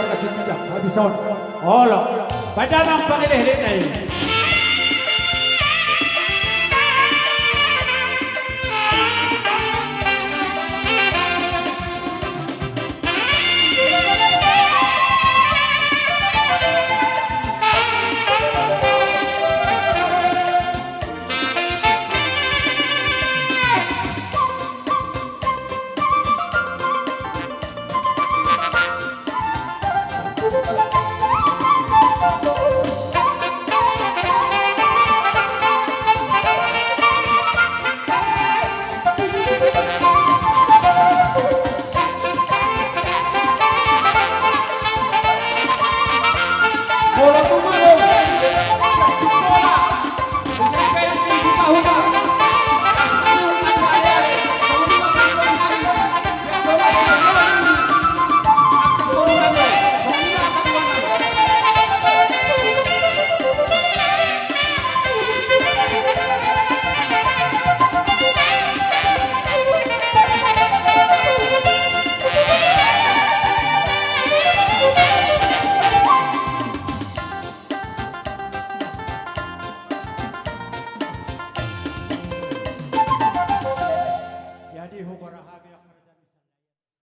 berkacit-kacit habison. Olo, padamang pangilihlit na yun.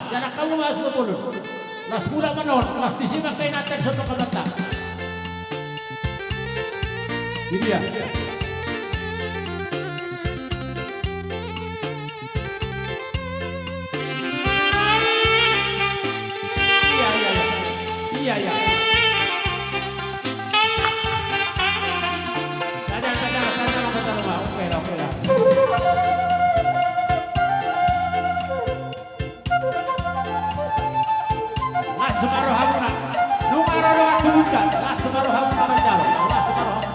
Jarak kamu masuk puluh. Las pula manon, las disimak kayo natin sa pagkamata. Ini dia. Iya. Oke lah. Separuh hamuna, nungaro doang kebukan, lah separuh hamuna menjalo, lah separuh hamuna.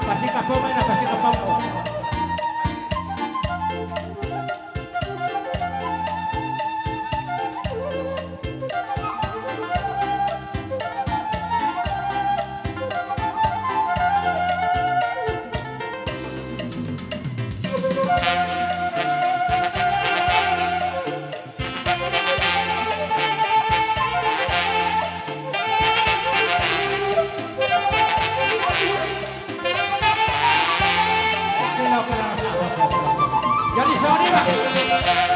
Pasti kapal. Jadi sorry Pak.